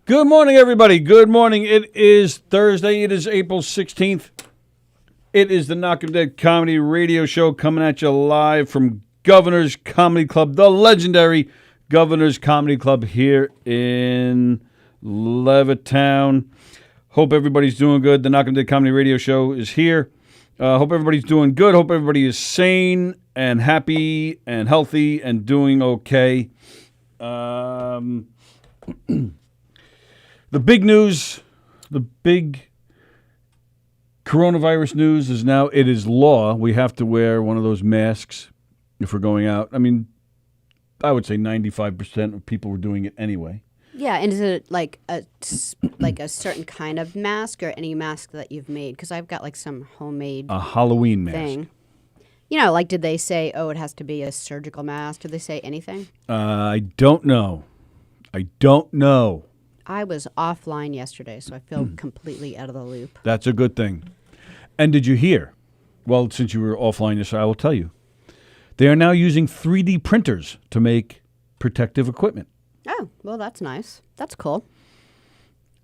Good morning, everybody. Good morning. It is Thursday. It is April 16th. It is the Knockem Comedy Radio Show coming at you live from Governor's Comedy Club, the legendary Governor's Comedy Club here in Levittown. Hope everybody's doing good. The Knockem Comedy Radio Show is here. Hope everybody's doing good. Hope everybody is sane and happy and healthy and doing okay. The big news, the big coronavirus news is now it is law. We have to wear one of those masks if we're going out. I mean, I would say 95% of people were doing it anyway. Yeah, and is it like a certain kind of mask or any mask that you've made? Because I've got like some homemade a Halloween mask thing. You know, like did they say, oh, it has to be a surgical mask? Did they say anything? I don't know. I was offline yesterday, so I feel completely out of the loop. That's a good thing. And did you hear? Well, since you were offline yesterday, I will tell you. They are now using 3D printers to make protective equipment. Oh, well, that's nice. That's cool.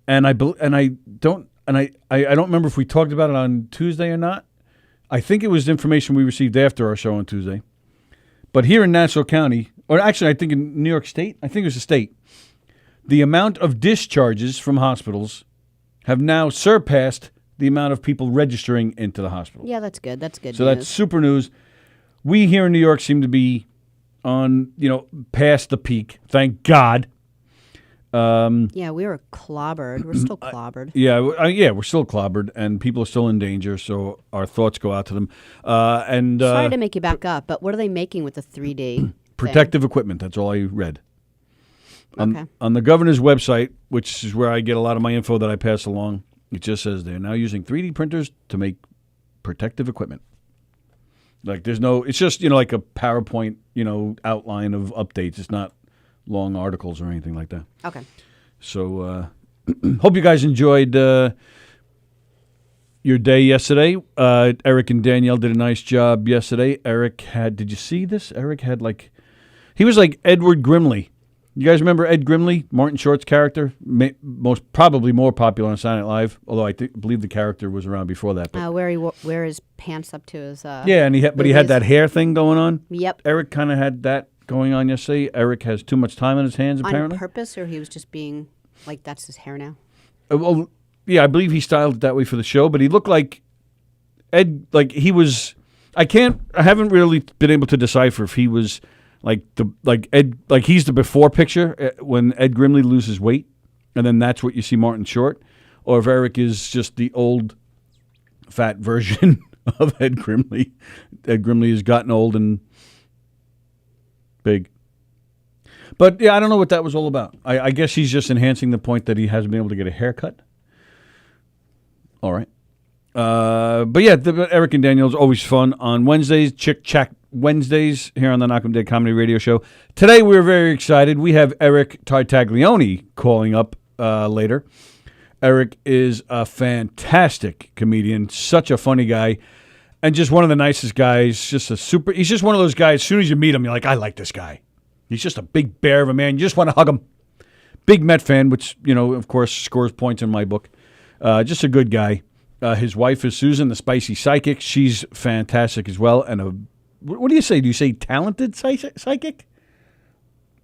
And I don't remember if we talked about it on Tuesday or not. I think it was information we received after our show on Tuesday. But here in Nassau County, or actually I think in New York State, I think it was the state, the amount of discharges from hospitals have now surpassed the amount of people registering into the hospital. Yeah, that's good. That's good So news. that's super news. We here in New York seem to be on, past the peak. Thank God. Yeah, we were clobbered. We're still clobbered. We're still clobbered, and people are still in danger, so our thoughts go out to them. Sorry to make you back up, but what are they making with the 3D protective equipment, that's all I read. Okay. On the governor's website, which is where I get a lot of my info that I pass along, it just says they're now using 3D printers to make protective equipment. Like it's just, like a PowerPoint, outline of updates. It's not long articles or anything like that. Okay. So hope you guys enjoyed your day yesterday. Eric and Danielle did a nice job yesterday. Did you see this? Eric had he was like Edward Grimley. You guys remember Ed Grimley, Martin Short's character? Most probably more popular on Saturday Night Live, although I believe the character was around before that. Where he wear his pants up to his yeah, and he had that hair thing going on. Yep. Eric kind of had that going on yesterday. Eric has too much time on his hands, apparently. On purpose, or he was just being like, that's his hair now? Well, yeah, I believe he styled it that way for the show, but he looked like Ed, he was, I haven't really been able to decipher if he was Ed, he's the before picture when Ed Grimley loses weight, and then that's what you see Martin Short, or if Eric is just the old fat version of Ed Grimley. Ed Grimley has gotten old and big. But yeah, I don't know what that was all about. I guess he's just enhancing the point that he hasn't been able to get a haircut. All right. But yeah, Eric and Daniel's always fun on Wednesdays, Chick Chat Wednesdays here on the Knockem Comedy Radio Show. Today we're very excited. We have Eric Tartaglione calling up later. Eric is a fantastic comedian, such a funny guy, and just one of the nicest guys. He's just one of those guys, as soon as you meet him, you're like, I like this guy. He's just a big bear of a man. You just want to hug him. Big Met fan, which, of course, scores points in my book. Just a good guy. His wife is Susan, the spicy psychic. She's fantastic as well. And what do you say? Do you say talented psychic?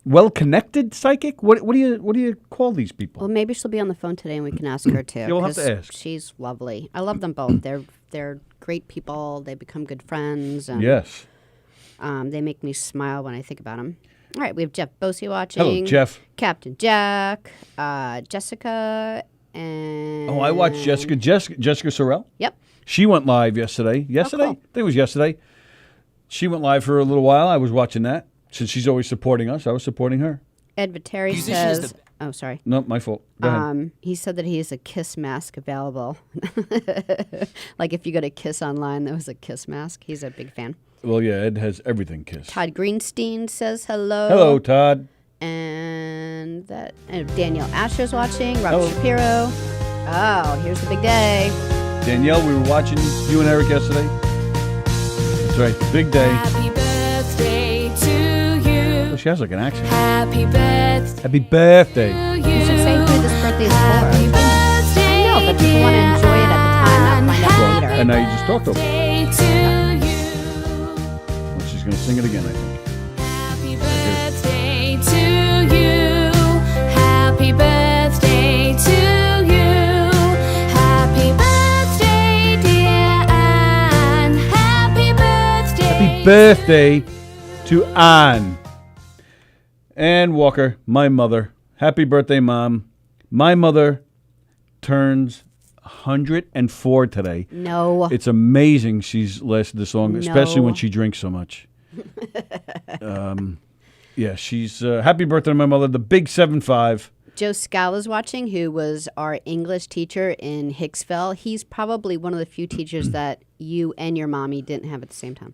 Well-connected psychic? What do you call these people? Well, maybe she'll be on the phone today and we can ask her too. You'll have to ask. She's lovely. I love them both. They're great people. They become good friends. And, yes. They make me smile when I think about them. All right, we have Jeff Bosey watching. Hello, Jeff. Captain Jack, Jessica, and... Oh, I watched Jessica Sorrell. Yep. She went live yesterday. Yesterday? Oh, cool. I think it was yesterday. She went live for a little while. I was watching that. Since she's always supporting us, I was supporting her. Ed Viteri says... Oh, sorry. No, my fault. Go ahead. He said that he has a Kiss mask available. Like if you go to Kiss online, there was a Kiss mask. He's a big fan. Well, yeah, Ed has everything Kiss. Todd Greenstein says hello. Hello, Todd. And Danielle Asher's watching. Robert Shapiro. Oh, here's the big day. Danielle, we were watching you and Eric yesterday. That's right, big day. Happy birthday to you. Oh, she has like an accent. Happy birthday. Happy birthday. To You should say who this birthday birthday is for. Happy birthday, I know, but people want to enjoy it at the time, not find out later. And now you just talked over it. birthday to you. Well, she's going to sing it again, I think. Happy birthday to you. Happy birthday to you. Happy birthday, dear Anne. Happy birthday. Happy birthday to Anne. Ann Walker, my mother. Happy birthday, Mom. My mother turns 104 today. No. It's amazing she's lasted this long, especially when No. she drinks so much. Yeah, she's happy birthday to my mother, the big 7'5". Joe Scala's watching, who was our English teacher in Hicksville. He's probably one of the few teachers that you and your mommy didn't have at the same time.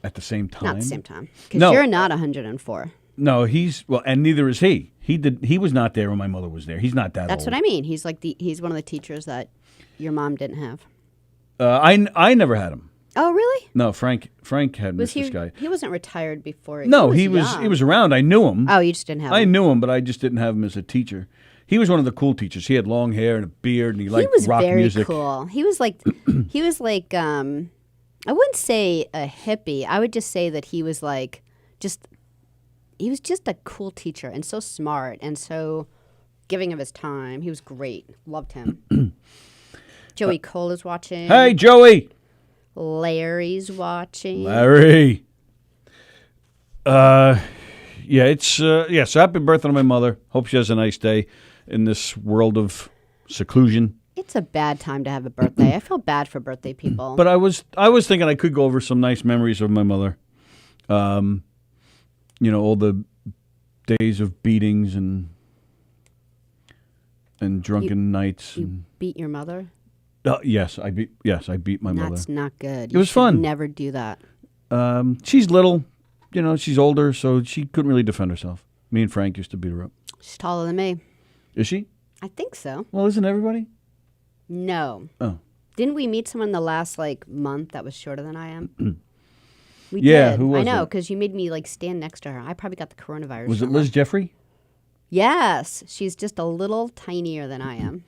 At the same time? Not the same time. Because No. you're not 104. No, and neither is he. He was not there when my mother was there. He's not that That's old. what I mean. He's like he's one of the teachers that your mom didn't have. I never had him. Oh, really? No, Frank had Was this he? guy. He wasn't retired before. No, he young. was around. I knew him. Oh, you just didn't have I him. knew him, but I just didn't have him as a teacher. He was one of the cool teachers. He had long hair and a beard, and he He liked was rock very music. cool. He was like I wouldn't say a hippie. I would just say that he was he was just a cool teacher and so smart and so giving of his time. He was great. Loved him. Joey Cole is watching. Hey, Joey. Larry's watching. Larry. Yeah, it's so happy birthday to my mother. Hope she has a nice day in this world of seclusion. It's a bad time to have a birthday. I feel bad for birthday people. But I was thinking I could go over some nice memories of my mother. All the days of beatings and drunken nights. You beat your mother? Yes, I beat my mother. That's not good. It was fun. Never do that. She's little, she's older, so she couldn't really defend herself. Me and Frank used to beat her up. She's taller than me. Is she? I think so. Well, isn't everybody? No. Oh. Didn't we meet someone the last month that was shorter than I am? We Yeah, did. who was I know, it? because you made me stand next to her. I probably got the coronavirus. Was it from her. Liz Jeffrey? Yes, she's just a little tinier than I am.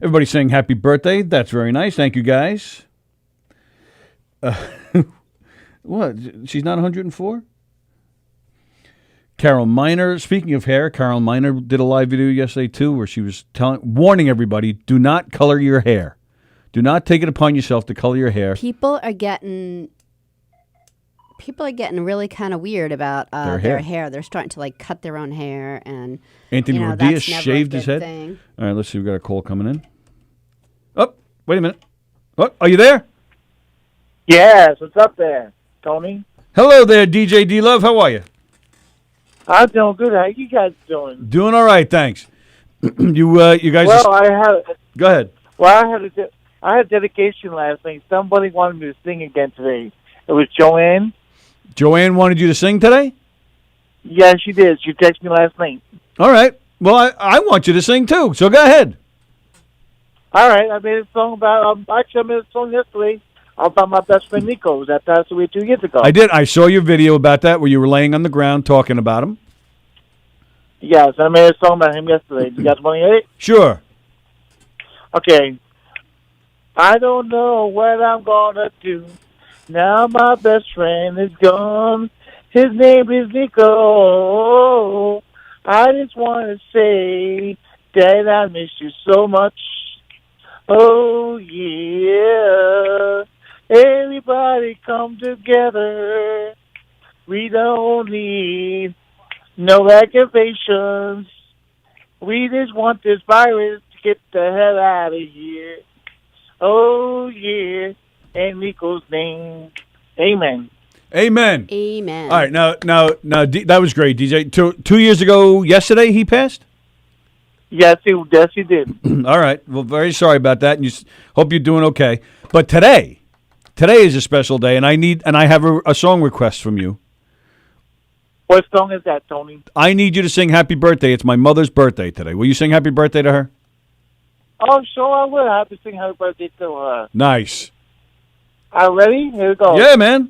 Everybody's saying happy birthday. That's very nice. Thank you, guys. What? She's not 104? Carol Miner. Speaking of hair, Carol Miner did a live video yesterday, too, where she was warning everybody, do not color your hair. Do not take it upon yourself to color your hair. People are getting really kind of weird about their hair. They're starting to cut their own hair, and Anthony that's Rodias never a shaved his good head. thing. All right, let's see. We've got a call coming in. Oh, wait a minute. Oh, are you there? Yes, what's up there, Tony? Hello there, DJ D-Love. How are you? I'm doing good. How you guys doing? Doing all right, thanks. You guys. Well, I had. Go ahead. Well, I had dedication last night. Somebody wanted me to sing again today. It was Joanne. Joanne wanted you to sing today? Yeah, she did. She texted me last night. All right. Well, I want you to sing too, so go ahead. All right, I made a song about. Actually, I made a song yesterday about my best friend Nico that passed away 2 years ago. I did. I saw your video about that where you were laying on the ground talking about him. Yes, I made a song about him yesterday. You guys want to hear it? Sure. Okay. I don't know what I'm gonna do. Now my best friend is gone. His name is Nico. I just want to say that I miss you so much. Oh, yeah. Everybody come together. We don't need no accusations. We just want this virus to get the hell out of here. Oh, yeah. In Nico's name. Amen. Amen. Amen. All right. Now, that was great, DJ. 2 years ago, yesterday, he passed? Yes, he did. All right. Well, very sorry about that, and hope you're doing okay. But today is a special day, and I have a song request from you. What song is that, Tony? I need you to sing Happy Birthday. It's my mother's birthday today. Will you sing Happy Birthday to her? Oh, sure I will. I have to sing happy birthday to her. Nice. All right, ready? Here we go. Yeah, man.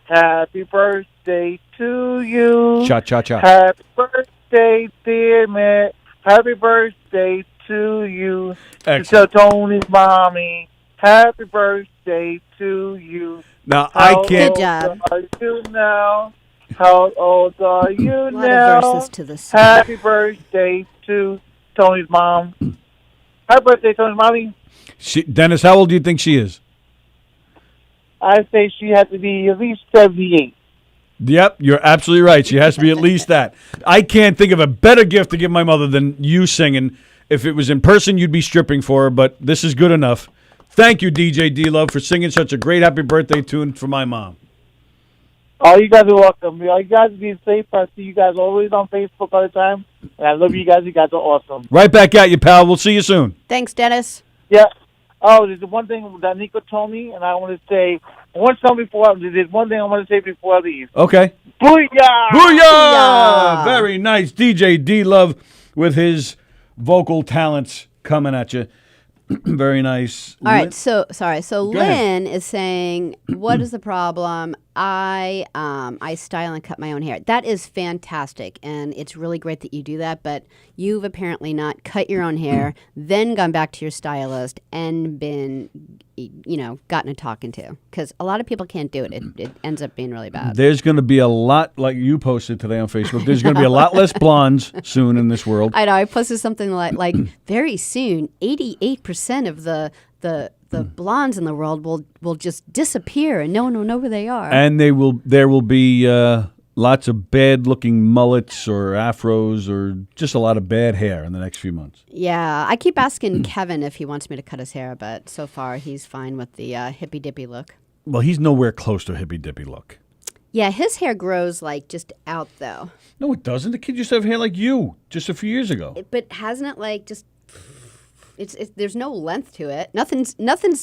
Happy birthday to you. Cha-cha-cha. Happy birthday, dear man. Happy birthday to you. Excellent. To Tony's mommy. Happy birthday to you. Now, How I can't. Good job. old are you now? How old are you A lot now? of verses to this. Happy birthday to Tony's mom. Happy birthday, Tony's mommy. Dennis, how old do you think she is? I say she had to be at least 78. Yep, you're absolutely right. She has to be at least that. I can't think of a better gift to give my mother than you singing. If it was in person, you'd be stripping for her, but this is good enough. Thank you, DJ D-Love, for singing such a great happy birthday tune for my mom. Oh, you guys are welcome. All you guys be safe. I see you guys always on Facebook all the time. And I love you guys. You guys are awesome. Right back at you, pal. We'll see you soon. Thanks, Dennis. Yeah. Oh, there's one thing that Nico told me, and I want to say, there's one thing I want to say before I leave. Okay. Booyah! Booyah! Very nice. DJ D-Love with his vocal talents coming at you. Very nice. All right, so sorry. So Go ahead. Lynn is saying, "What is the problem? I style and cut my own hair. That is fantastic, and it's really great that you do that. But you've apparently not cut your own hair, then gone back to your stylist and been, gotten a talking to. Because a lot of people can't do it. It ends up being really bad. There's going to be a lot, like you posted today on Facebook, there's going to be a lot less blondes soon in this world. I know. I posted something like very soon, 88% of the blondes in the world will just disappear, and no one will know where they are. And there will be lots of bad-looking mullets or afros or just a lot of bad hair in the next few months. Yeah, I keep asking Kevin if he wants me to cut his hair, but so far he's fine with the hippy-dippy look. Well, he's nowhere close to a hippy-dippy look. Yeah, his hair grows like just out though. No, it doesn't. The kid used to have hair like you just a few years ago. But hasn't it like just? It's there's no length to it. Nothing's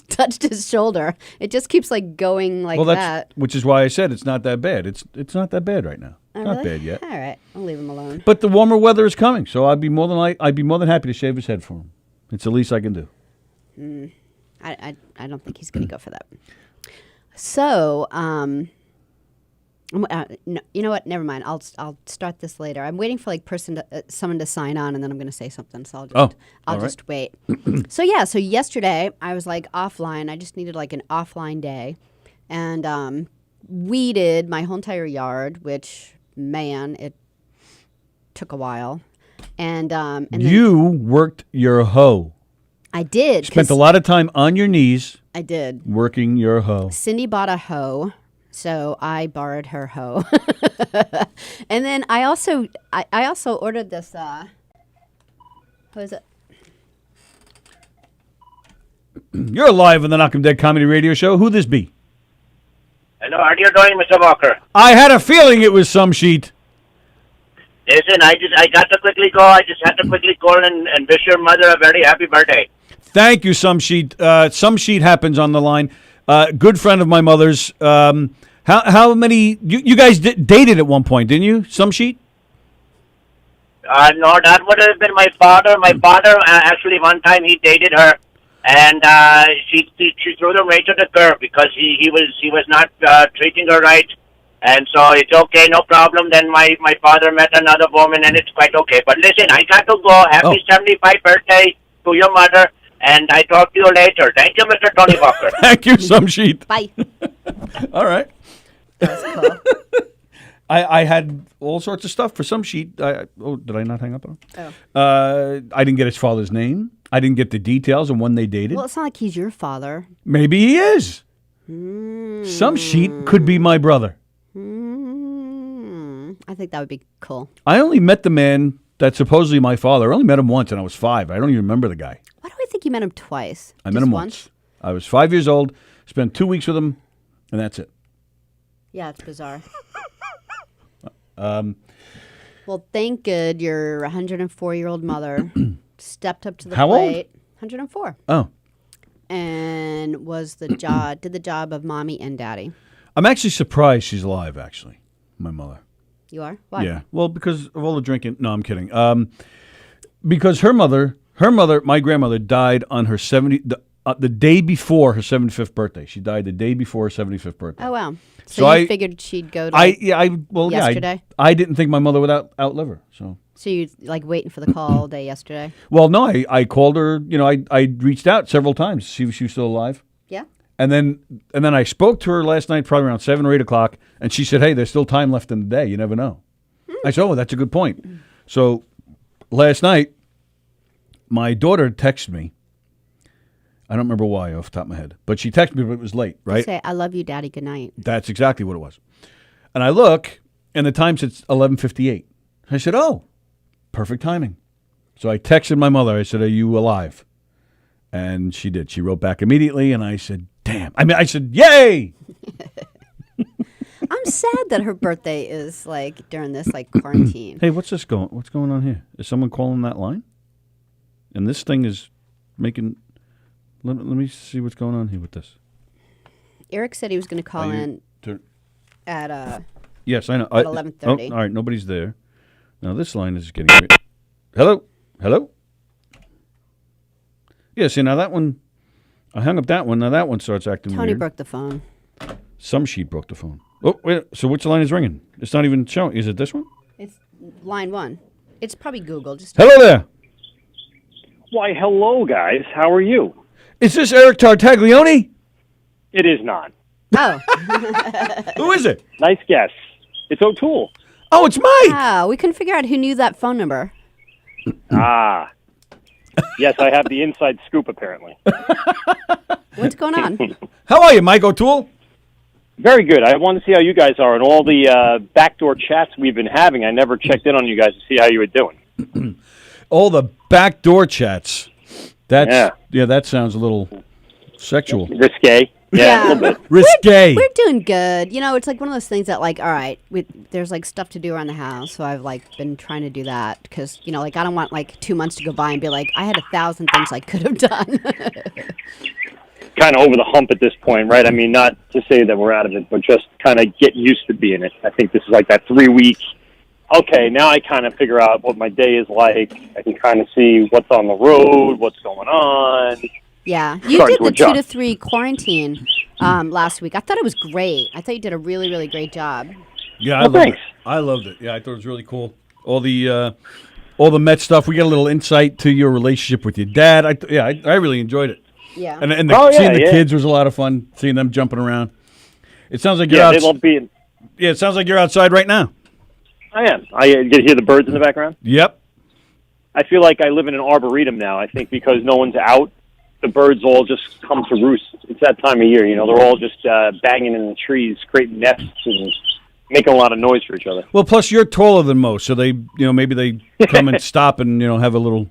touched his shoulder. It just keeps like going like that. Which is why I said it's not that bad. It's not that bad right now. Oh, Not really? bad yet. All right, I'll leave him alone. But the warmer weather is coming, so I'd be more than happy to shave his head for him. It's the least I can do. I don't think he's going to go for that. So, no, you know what? Never mind. I'll start this later. I'm waiting for someone to sign on, and then I'm going to say something. So I'll just wait. So yesterday I was like offline. I just needed like an offline day, and weeded my whole entire yard, which man, it took a while. And then You worked your hoe. I did. Spent 'cause a lot of time on your knees I did. working your hoe. Cindy bought a hoe, so I borrowed her hoe. And then I also ordered this. What is it? You're live on the Knockem Dead Comedy Radio Show. Who this be? Hello, how are you doing, Mr. Walker? I had a feeling it was some sheet. Listen, I got to quickly go. I just had to quickly call and wish your mother a very happy birthday. Thank you, some sheet. Some sheet happens on the line. Good friend of my mother's. How many? You guys dated at one point, didn't you? Some sheet. No, that would have been my father. My father, actually, one time he dated her, and she threw him right to the curb because he was not treating her right. And so it's okay, no problem. Then my father met another woman, and it's quite okay. But listen, I got to go. Happy 75th birthday to your mother, and I talk to you later. Thank you, Mr. Tony Walker. Thank you, some sheet. Bye. All right. That's cool. I had all sorts of stuff for some sheet. Did I not hang up on him? Oh. I didn't get his father's name. I didn't get the details on when they dated. Well, it's not like he's your father. Maybe he is. Some sheet could be my brother. I think that would be cool. I only met the man that's supposedly my father. I only met him once, and I was 5. I don't even remember the guy. Why do I think you met him twice? I met him once. I was 5 years old, spent 2 weeks with him, and that's it. Yeah, it's bizarre. Well, thank good your 104-year-old mother stepped up to the How old? plate. 104. Oh. And did the job of mommy and daddy. I'm actually surprised she's alive, actually, my mother. You are? Why? Yeah. Well, because of all the drinking. No, I'm kidding. Because her mother, my grandmother, died on her the day before her 75th birthday. She died the day before her 75th birthday. Oh, wow. So you figured she'd go to yesterday? yesterday? I didn't think my mother would outlive her. So So you like waiting for the call all day yesterday? Well, no, I called her. You know, I reached out several times to see if she was still alive. Yeah. And then I spoke to her last night, probably around 7 or 8 o'clock, and she said, "Hey, there's still time left in the day. You never know." I said, "Oh, that's a good point." So last night, my daughter texted me. I don't remember why off the top of my head, but she texted me, but it was late, right? Say, "I love you, Daddy. Good night." That's exactly what it was. And I look, and the time says 11:58. I said, "Oh, perfect timing." So I texted my mother. I said, "Are you alive?" And she did. She wrote back immediately, and I said, "Damn!" I said, "Yay!" I'm sad that her birthday is like during this like quarantine. Hey, what's going on here? Is someone calling that line? And this thing is making. Let me see what's going on here with this. Eric said he was going to call in at Yes, I know. at 11:30. All right, nobody's there. Now this line is getting weird. Hello. Yeah, see now that one. I hung up that one. Now that one starts acting Tony weird. broke the phone. Some sheet broke the phone. Oh wait, so which line is ringing? It's not even showing. Is it this one? It's line 1. It's probably Google. Just Hello there. Why, hello, guys. How are you? Is this Eric Tartaglione? It is not. oh Who is it? Nice guess. It's O'Toole. Oh, it's Mike. wow, we couldn't figure out who knew that phone number. Ah. Yes, I have the inside scoop, apparently. What's going on? How are you, Mike O'Toole? Very good. I want to see how you guys are and all the backdoor chats we've been having. I never checked in on you guys to see how you were doing. All the backdoor chats. That's Yeah. that sounds a little sexual. Risque. Yeah, a little bit. Risque. We're doing good. You know, it's like one of those things that, like, all right, there's like stuff to do around the house, so I've like been trying to do that because you know, like, I don't want like 2 months to go by and be like, I had 1,000 things I could have done. Kind of over the hump at this point, right? I mean, not to say that we're out of it, but just kind of get used to being it. I think this is like that 3 weeks. Okay, now I kind of figure out what my day is like. I can kind of see what's on the road, what's going on. Yeah, you Starting did to the 2 to adjust. 3 quarantine last week. I thought it was great. I thought you did a really, really great job. Yeah, Well, thanks. I loved it. Yeah, I thought it was really cool. All the Met stuff. We got a little insight to your relationship with your dad. I really enjoyed it. Yeah. And seeing the yeah. kids was a lot of fun. Seeing them jumping around. It sounds like you're Yeah, they love being. Yeah, it sounds like you're outside right now. I am. I get to hear the birds in the background. Yep. I feel like I live in an arboretum now. I think because no one's out, the birds all just come to roost. It's that time of year, you know. They're all just banging in the trees, creating nests and making a lot of noise for each other. Well, plus you're taller than most, so they, maybe they come and stop and have a little,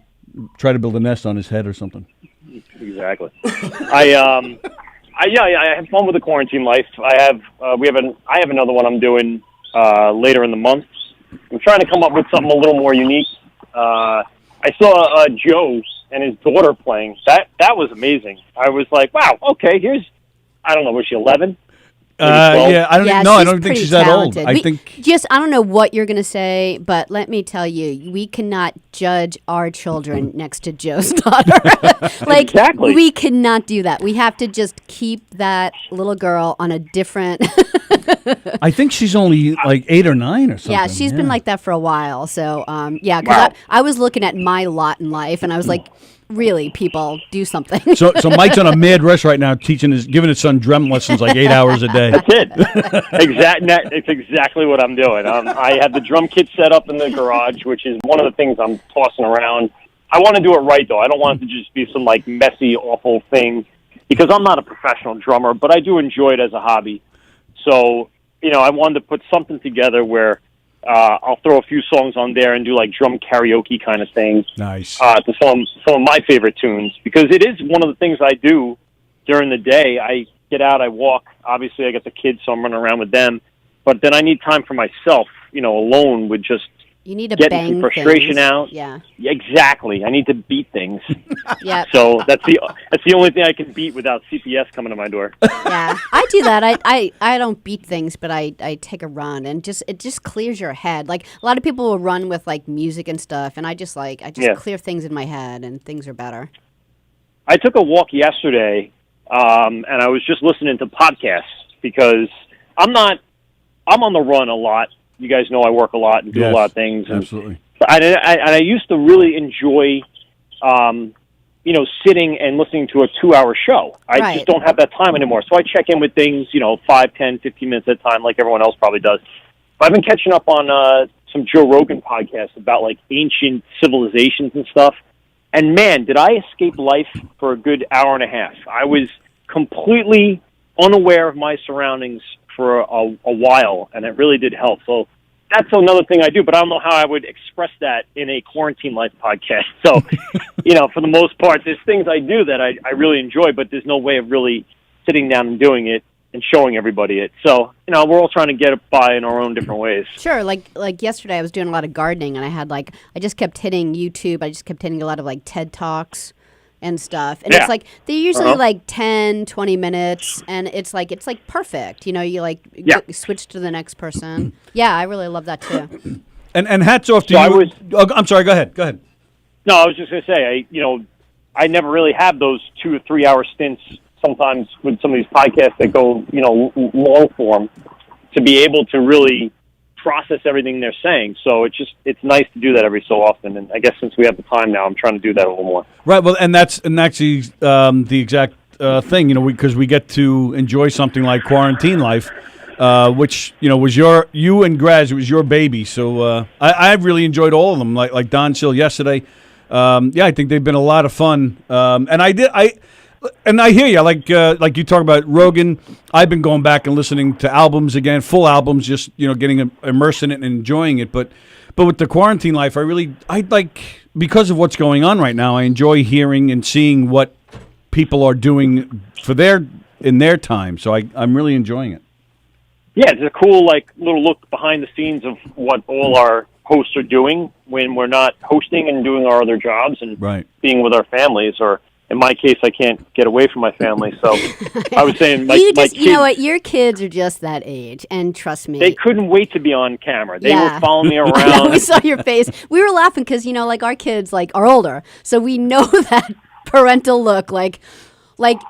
try to build a nest on his head or something. Exactly. I have fun with the quarantine life. I have another one I'm doing later in the month. I'm trying to come up with something a little more unique. I saw Joe and his daughter playing. That was amazing. I was like, wow, okay, I don't know, was she 11? Yeah, I don't Yeah, know. I she's don't think pretty she's that old. talented. I don't know what you're going to say, but let me tell you, we cannot judge our children next to Joe's daughter. Like, Exactly. we cannot do that. We have to just keep that little girl on a different... I think she's only like 8 or 9 or something. Yeah, she's been like that for a while. So, because Wow. I was looking at my lot in life, and I was like, really, people, do something. So Mike's on a mad rush right now, giving his son drum lessons like 8 hours a day. That's it. It's exactly what I'm doing. I have the drum kit set up in the garage, which is one of the things I'm tossing around. I want to do it right, though. I don't want it to just be some, like, messy, awful thing, because I'm not a professional drummer, but I do enjoy it as a hobby. So, I wanted to put something together where I'll throw a few songs on there and do, like, drum karaoke kind of things. Nice. To some of my favorite tunes, because it is one of the things I do during the day. I get out, I walk. Obviously, I got the kids, so I'm running around with them. But then I need time for myself, alone with just You need to getting bang some frustration things. out. Yeah. Exactly. I need to beat things. Yeah. So that's the only thing I can beat without CPS coming to my door. Yeah, I do that. I don't beat things, but I take a run, and it just clears your head. Like, a lot of people will run with like music and stuff, and I just Yeah. clear things in my head, and things are better. I took a walk yesterday, and I was just listening to podcasts because I'm on the run a lot. You guys know I work a lot and do a lot of things. And Absolutely. I used to really enjoy, sitting and listening to a 2-hour show. I Right. just don't have that time anymore. So I check in with things, 5, 10, 15 minutes at a time, like everyone else probably does. But I've been catching up on some Joe Rogan podcasts about like ancient civilizations and stuff. And man, did I escape life for a good hour and a half. I was completely unaware of my surroundings for a while, and it really did help. So that's another thing I do, but I don't know how I would express that in a quarantine life podcast. So, for the most part, there's things I do that I really enjoy, but there's no way of really sitting down and doing it and showing everybody it. So, we're all trying to get by in our own different ways. Sure, like yesterday I was doing a lot of gardening, and I just kept hitting YouTube. I just kept hitting a lot of like TED Talks and stuff. And Yeah. it's like they're usually like 10, 20 minutes, and it's like perfect. You switch to the next person. Yeah, I really love that too. And hats off to So you. I'm sorry. Go ahead. No, I was just going to say, I never really have those 2 or 3 hour stints sometimes with some of these podcasts that go, long form, to be able to really process everything they're saying. So it's nice to do that every so often. And I guess since we have the time now, I'm trying to do that a little more. Right. Well, and that's actually the exact thing, because we get to enjoy something like quarantine life, which was you and Graz. It was your baby. So I've really enjoyed all of them. Like Don Sill yesterday. I think they've been a lot of fun. And I hear you. Like you talk about Rogan. I've been going back and listening to albums again, full albums, just getting immersed in it and enjoying it. But with the quarantine life, I like, because of what's going on right now, I enjoy hearing and seeing what people are doing in their time. So I'm really enjoying it. Yeah, it's a cool little look behind the scenes of what all our hosts are doing when we're not hosting and doing our other jobs and being with our families. Or in my case, I can't get away from my family. So I was saying, my kids, you know what? Your kids are just that age, and trust me, they couldn't wait to be on camera. They were following me around. We saw your face. We were laughing because our kids are older, so we know that parental look. Like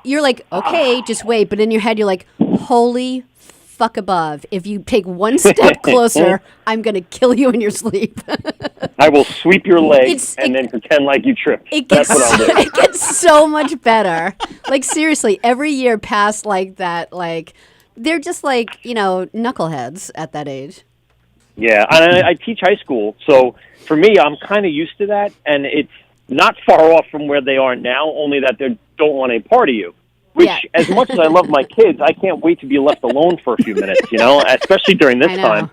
you're like, okay, just wait, but in your head you're like, holy fuck above! If you take one step closer, I'm gonna kill you in your sleep. I will sweep your legs and then pretend like you tripped. That's what I'll do. It gets so much better. Seriously, every year past that, they're just knuckleheads at that age. Yeah, and I teach high school, so for me, I'm kind of used to that, and it's not far off from where they are now, only that they don't want a part of you. Which, as much as I love my kids, I can't wait to be left alone for a few minutes, especially during this time.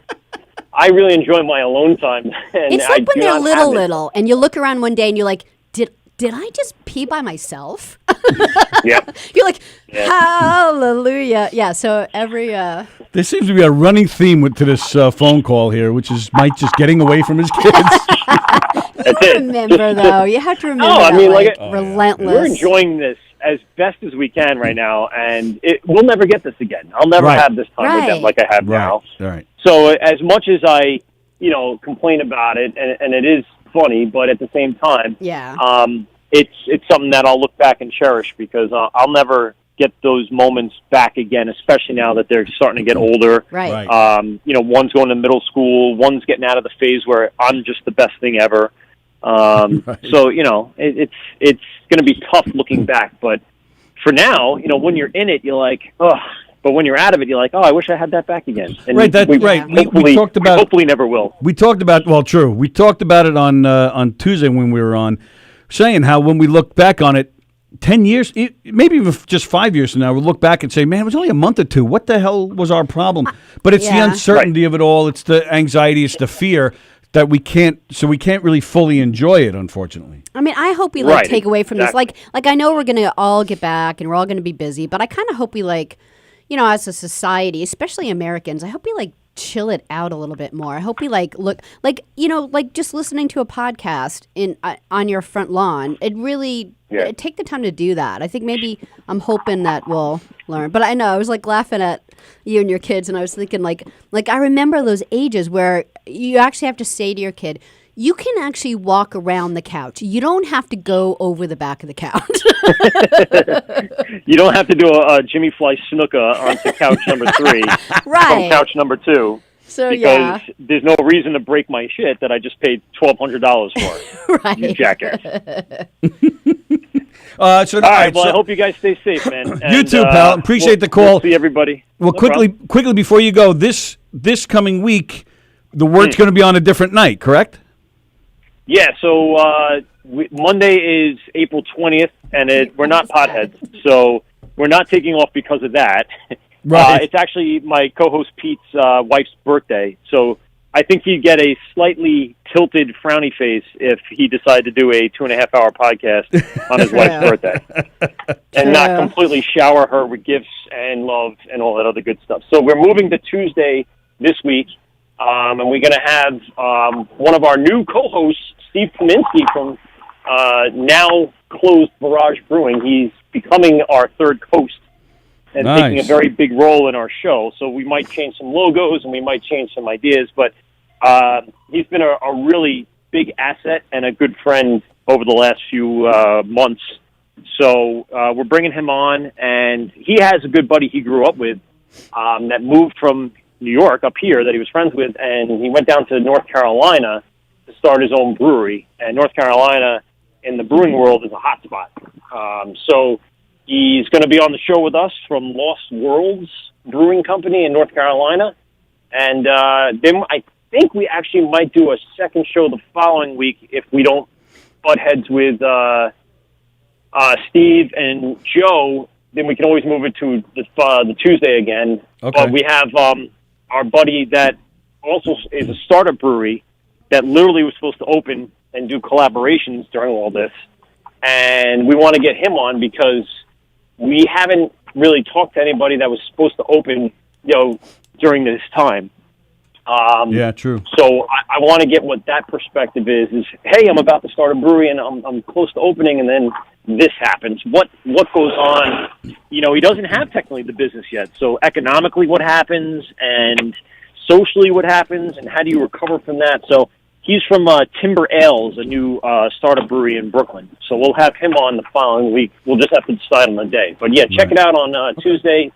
I really enjoy my alone time. And it's like when they're little, and you look around one day and you're like, did I just pee by myself? Yeah. You're like, hallelujah. Yeah, so every... There seems to be a running theme to this phone call here, which is Mike just getting away from his kids. Remember, though. You have to remember relentless. We're enjoying this as best as we can right now, and we'll never get this again. I'll never have this time with them like I have now. Right. So as much as I, complain about it, and it is funny, but at the same time, it's something that I'll look back and cherish, because I'll never get those moments back again, especially now that they're starting to get older. Right. One's going to middle school, one's getting out of the phase where I'm just the best thing ever. So, it's going to be tough looking back, but for now, when you're in it, you're like, oh, but when you're out of it, you're like, oh, I wish I had that back again. And we talked about, hopefully never will. We talked about, we talked about it on Tuesday when we were on, saying how when we look back on it, 10 years, maybe even just 5 years from now, we'll look back and say, man, it was only a month or two. What the hell was our problem? But it's the uncertainty of it all. It's the anxiety. It's the fear that we can't really fully enjoy it, unfortunately. I mean, I hope we take away from this. Like I know we're going to all get back and we're all going to be busy, but I kind of hope we as a society, especially Americans, I hope we chill it out a little bit more. I hope we look just listening to a podcast on your front lawn. It really take the time to do that. I think maybe I'm hoping that we'll learn. But I know I was laughing at you and your kids, and I was thinking I remember those ages where you actually have to say to your kid, you can actually walk around the couch. You don't have to go over the back of the couch. You don't have to do a Jimmy Fly Snuka onto couch number 3 right. from couch number 2. So because there's no reason to break my shit that I just paid $1,200 for. right. You jackass. All right, well, I hope you guys stay safe, man. You too, pal. Appreciate the call. We'll see everybody. Well, No quickly problem. before you go, this coming week, the word's going to be on a different night, correct? Yeah, so Monday is April 20th, and we're not potheads, so we're not taking off because of that. Right. It's actually my co-host Pete's wife's birthday, so I think he'd get a slightly tilted, frowny face if he decided to do a 2.5-hour podcast on his wife's birthday and not completely shower her with gifts and love and all that other good stuff. So we're moving to Tuesday this week, and we're going to have one of our new co-hosts, Steve Kaminsky from now closed Barrage Brewing. He's becoming our third host and taking a very big role in our show. So we might change some logos and we might change some ideas, but he's been a really big asset and a good friend over the last few months. So we're bringing him on, and he has a good buddy he grew up with that moved from New York up here that he was friends with, and he went down to North Carolina to start his own brewery. And North Carolina in the brewing world is a hot spot. So he's going to be on the show with us from Lost Worlds Brewing Company in North Carolina. And then I think we actually might do a second show the following week if we don't butt heads with Steve and Joe. Then we can always move it to the Tuesday again. Okay. But we have our buddy that also is a startup brewery that literally was supposed to open and do collaborations during all this. And we want to get him on because we haven't really talked to anybody that was supposed to open, during this time. Yeah, true. So I want to get what that perspective is, hey, I'm about to start a brewery and I'm close to opening, and then this happens. What goes on? He doesn't have technically the business yet. So economically what happens, and socially what happens, and how do you recover from that? So he's from Timber Ales, a new startup brewery in Brooklyn. So we'll have him on the following week. We'll just have to decide on the day. But yeah, check it out on Tuesday,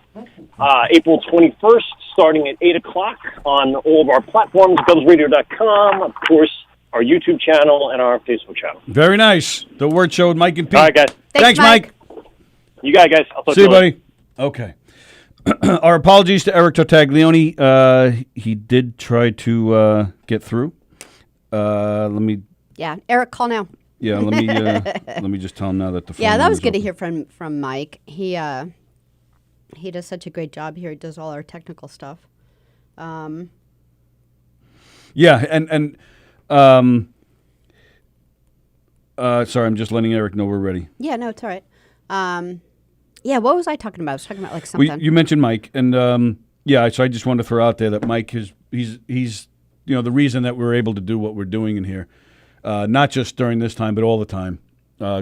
April 21st, starting at 8 o'clock on all of our platforms, gubbsradio.com, of course, our YouTube channel, and our Facebook channel. Very nice. The Word Show with Mike and Pete. All right, guys. Thanks, Mike. You guys. I'll talk See to you, buddy. Okay. Our apologies to Eric Tartaglione. He did try to get through. Let me. Yeah, Eric, call now. Yeah, let me just tell him now that the phone. Yeah, that was good to open. hear from Mike. He does such a great job here. He does all our technical stuff. Yeah, and sorry, I'm just letting Eric know we're ready. Yeah, no, it's all right. Yeah, what was I talking about? I was talking about like something. Well, you mentioned Mike, and yeah, so I just wanted to throw out there that Mike he's the reason that we're able to do what we're doing in here, not just during this time, but all the time.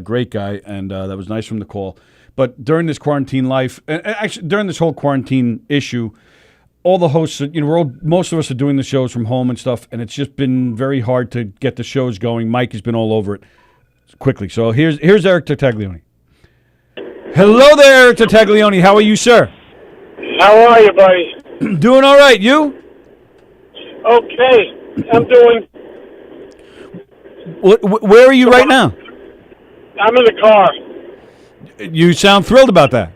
Great guy, and that was nice from the call. But during this quarantine life, and actually during this whole quarantine issue, all the hosts, most of us are doing the shows from home and stuff, and it's just been very hard to get the shows going. Mike has been all over it quickly. So here's Eric Tartaglione. Hello there, Eric Tartaglione. How are you, sir? How are you, buddy? Doing all right. You? Okay. I'm doing... Where are you right now? I'm in the car. You sound thrilled about that.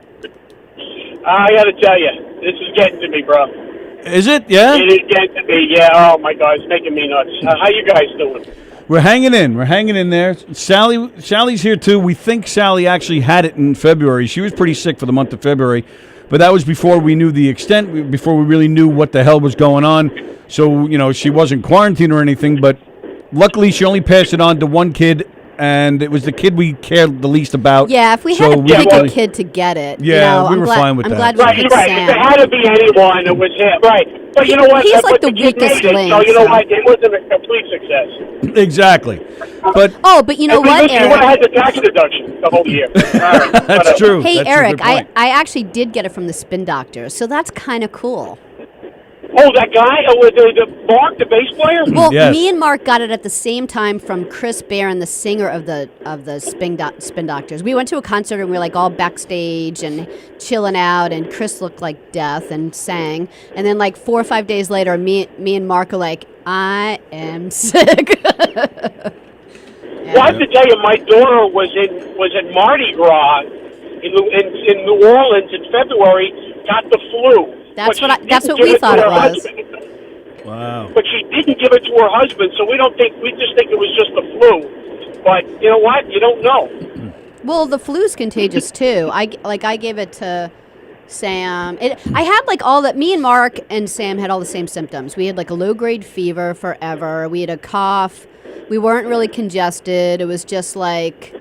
I got to tell you, this is getting to me, bro. Is it? Yeah? It is getting to me, yeah. Oh, my God, it's making me nuts. How you guys doing? We're hanging in. We're hanging in there. Sally's here, too. We think Sallie actually had it in February. She was pretty sick for the month of February, but that was before we knew the extent, before we really knew what the hell was going on. So, she wasn't quarantined or anything, but luckily she only passed it on to one kid, and it was the kid we cared the least about. Yeah, if we had to pick a kid to get it, yeah, we were fine with that. I'm glad we picked right. Sam. If there had to be anyone, it was him. Right. But you know what? He's like the kid weakest made it, link. So you know what? It wasn't a complete success. Exactly. But but you know what, You would Eric? have had the tax deduction the whole year. All right. that's true. Hey, That's a Eric, good point. I actually did get it from the spin doctor, so that's kind of cool. Oh, that guy with the Mark, the bass player. Well, Yes. me and Mark got it at the same time from Chris Barron, the singer of the Spin Doctors. We went to a concert and we were like all backstage and chilling out, and Chris looked like death and sang. And then like 4 or 5 days later, me and Mark are like, I am sick. Well, I have to tell you, my daughter was in Mardi Gras in New Orleans in February. Got the flu. That's But what she that's didn't what give we it thought to it her was. husband. Wow. But she didn't give it to her husband, so we just think it was just the flu. But you know what? You don't know. Well, the flu's contagious too. I gave it to Sam. I had like all that. Me and Mark and Sam had all the same symptoms. We had like a low grade fever forever. We had a cough. We weren't really congested. It was just like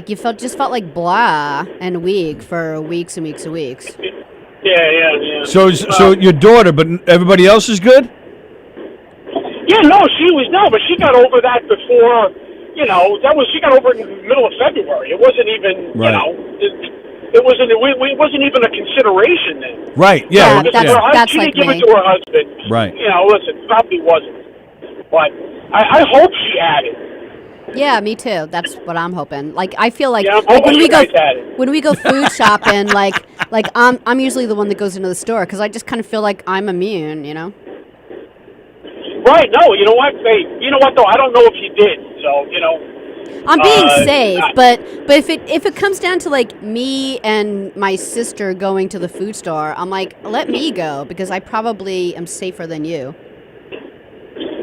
you felt like blah and weak for weeks and weeks and weeks. Yeah. Uh, So your daughter, but everybody else is good? Yeah, no, but she got over that before. She got over it in the middle of February. It wasn't even, Right. it wasn't even a consideration then. Right. Yeah. That's She like didn't give me. it to her husband. Right. Listen, probably wasn't. But I hope she had it. Yeah, me too. That's what I'm hoping. Like I feel like, Yeah, I'm like hoping you guys had it. when we go food shopping, like I'm usually the one that goes into the store because I just kind of feel like I'm immune, you know. Right, no, you know what? Hey, you know what, though? I don't know if you did, so, I'm being safe, I- but if it comes down to like me and my sister going to the food store, I'm like, let me go because I probably am safer than you.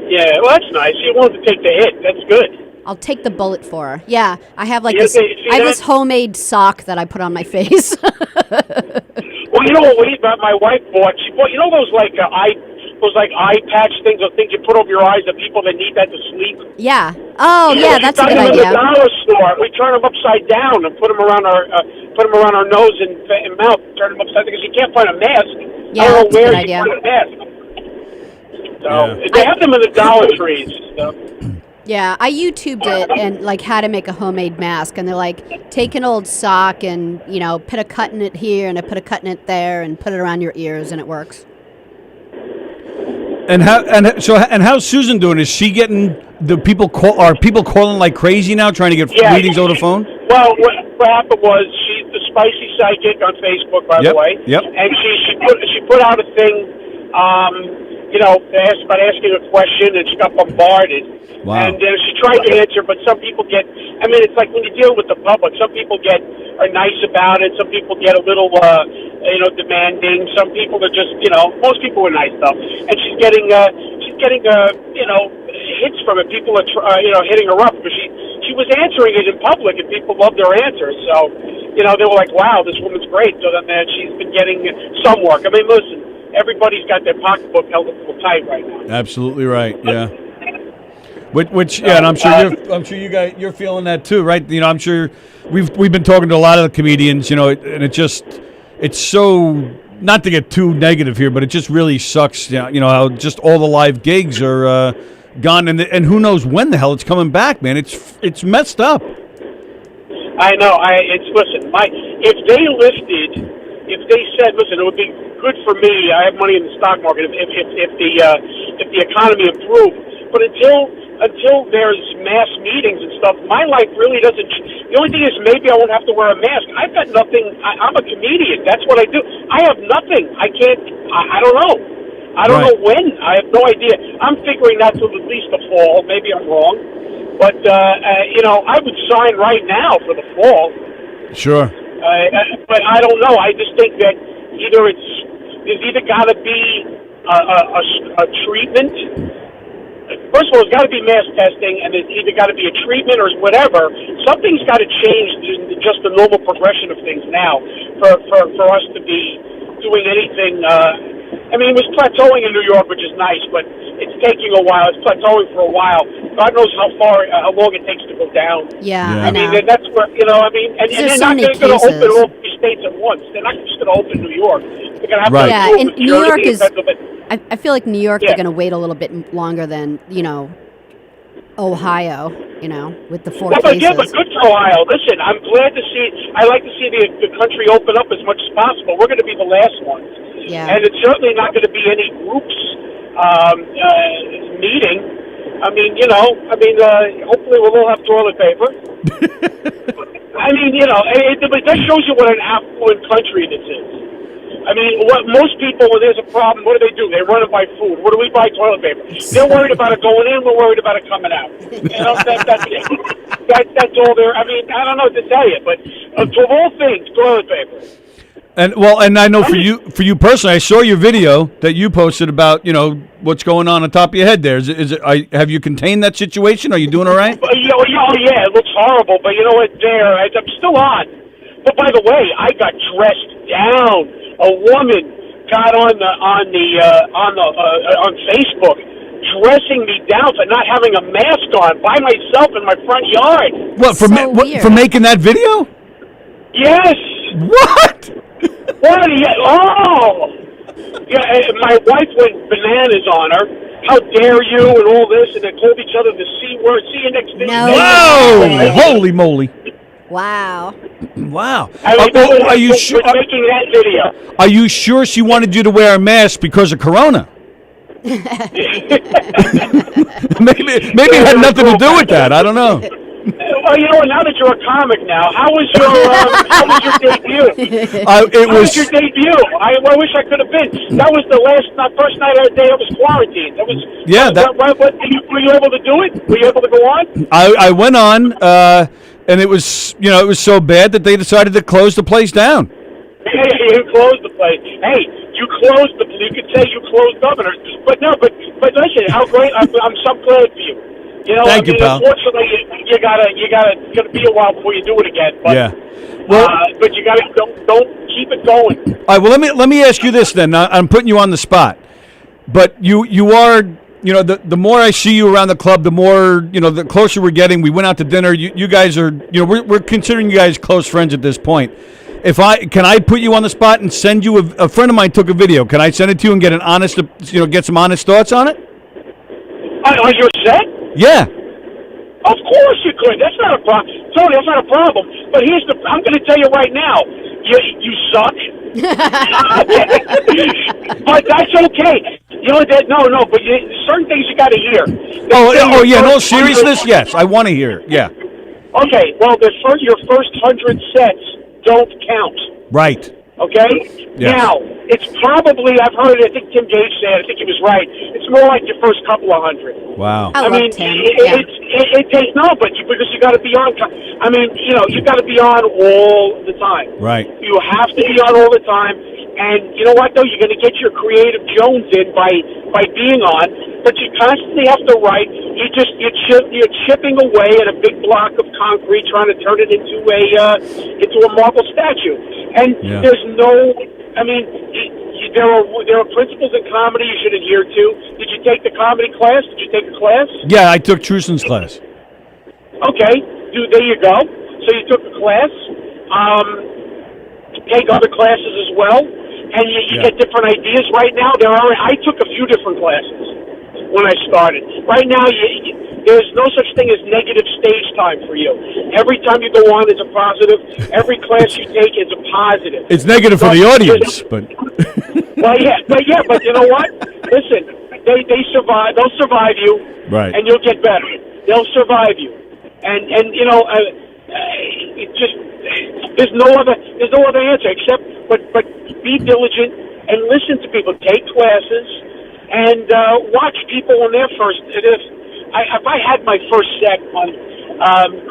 Yeah, well, that's nice. You wanted to take the hit. That's good. I'll take the bullet for her. Yeah, I have like Yeah, this. see I have that? this homemade sock that I put on my face. Well, you know what my wife bought? She bought, those eye patch things, or things you put over your eyes of people that need that to sleep. Yeah. Oh, yeah, that's a She good got them in the idea. dollar store. We turn them upside down and put them around our nose and mouth. Turn them upside down because you can't find a mask. Yeah, I don't that's know a where good you idea. find a mask. So Yeah. they have them in the Dollar Trees. So. Yeah, I YouTubed it and like how to make a homemade mask, and they're like, take an old sock and put a cut in it here and put a cut in it there and put it around your ears, and it works. And how's Susan doing? Is she getting the people are people calling like crazy now, trying to get readings over the phone? Well, what happened was she's the Spicy Psychic on Facebook, by the way. Yep. And she put out a thing. Asking a question, and she got bombarded. Wow. And she tried to answer, but some people it's like when you deal with the public, some people are nice about it. Some people get a little, demanding. Some people are just, most people are nice though. And she's getting hits from it. People are, hitting her up because she was answering it in public, and people loved her answers. So, they were like, wow, this woman's great. So then she's been getting some work. I mean, listen. Everybody's got their pocketbook held a little tight right now. Absolutely right. Yeah. Which and I'm sure you're feeling that too, right? I'm sure we've been talking to a lot of the comedians, and it's so, not to get too negative here, but it just really sucks. How just all the live gigs are gone, and who knows when the hell it's coming back, man? It's messed up. I know. If they said, listen, it would be good for me. I have money in the stock market if the economy improved. But until there's mass meetings and stuff, my life really doesn't. The only thing is maybe I won't have to wear a mask. I've got nothing. I'm a comedian. That's what I do. I have nothing. I can't. I don't know. I don't know when. I have no idea. I'm figuring that till at least the fall. Maybe I'm wrong. But I would sign right now for the fall. Sure. But I don't know. I just think that there's either got to be a treatment. First of all, there's got to be mass testing, and there's either got to be a treatment or whatever. Something's got to change in just the normal progression of things now for us to be doing anything. It was plateauing in New York, which is nice, but it's taking a while. It's plateauing for a while. God knows how long it takes to go down. Yeah, Yeah. I know. And that's where, and There's they're so not many going to open cases. all three states at once. They're not just going to open New York. They're going to have Right. to Yeah, approve and with New York Jersey and is. Pennsylvania. I feel like New York, Yeah. they're going to wait a little bit longer than Ohio. With the 4 Well, but cases. but good for Ohio. Listen, I'm glad to see. I like to see the country open up as much as possible. We're going to be the last ones. Yeah. And it's certainly not going to be any groups meeting. I mean, hopefully we'll all have toilet paper. I mean, but that shows you what an affluent country this is. I mean, what most people, when there's a problem, what do? They run and buy food. What do we buy? Toilet paper. They're worried about it going in. We're worried about it coming out. That's all there. I mean, I don't know what to tell you, but of all things, toilet paper. And I know for you personally, I saw your video that you posted about what's going on top of your head there. Is it? Have you contained that situation? Are you doing all right? Yeah, it looks horrible, but you know what? I'm still on. But by the way, I got dressed down. A woman got on Facebook dressing me down for not having a mask on by myself in my front yard. What for making that video? Yes. What? What? Yeah. Oh. Yeah. My wife went bananas on her. How dare you and all this, and they called each other the C word. See you next day. No. Whoa! Holy moly! Wow. Wow. Are you sure? Making that video. Are you sure she wanted you to wear a mask because of Corona? maybe it had nothing to do with that. I don't know. Well, now that you're a comic now, how was your debut? It was your debut. I wish I could have been. That was the first night of the day I was quarantined. That was were you able to do it? Were you able to go on? I went on, and it was it was so bad that they decided to close the place down. Hey, you closed the place. Hey, you closed the place. You could say you closed governors, but listen, how great! I'm so glad for you. Thank you, pal. Unfortunately, you gotta gonna be a while before you do it again. But, yeah. Well, but you gotta don't keep it going. All right. Well, let me ask you this then. I'm putting you on the spot, but you are. The more I see you around the club, the more the closer we're getting. We went out to dinner. You guys are. We're considering you guys close friends at this point. Can I put you on the spot and send you a friend of mine took a video? Can I send it to you and get an honest, get some honest thoughts on it? On your set? Yeah. Of course you could. That's not a problem. Tony, that's not a problem. But I'm going to tell you right now, you suck. But that's okay. But certain things you got to hear. Yeah. In all seriousness, yes, I want to hear it. Yeah. Okay. Well, your first 100 sets don't count. Right. Okay? Yes. Now, it's probably, I've heard it, I think Tim Gage said, I think he was right, it's more like your first couple of hundred. Wow. I love Tim. It takes, because you got to be on, you got to be on all the time. Right. You have to be on all the time, and you know what, though, you're going to get your creative Jones in by being on, but you constantly have to write, you're chipping away at a big block of concrete, trying to turn it into a marble statue. And there's there are principles in comedy you should adhere to. Did you take the comedy class? Did you take a class? Yeah, I took Truson's class. Okay, there you go. So you took a class. Take other classes as well, and you get different ideas. Right now, I took a few different classes when I started. Right now, there's no such thing as negative stage time for you. Every time you go on is a positive. Every class you take is a positive. It's negative for the audience, but... But you know what? Listen, they survive. They'll survive you, right? And you'll get better. They'll survive you, and it just there's no other answer except but be diligent and listen to people. Take classes and watch people on their first. If I had my first set on,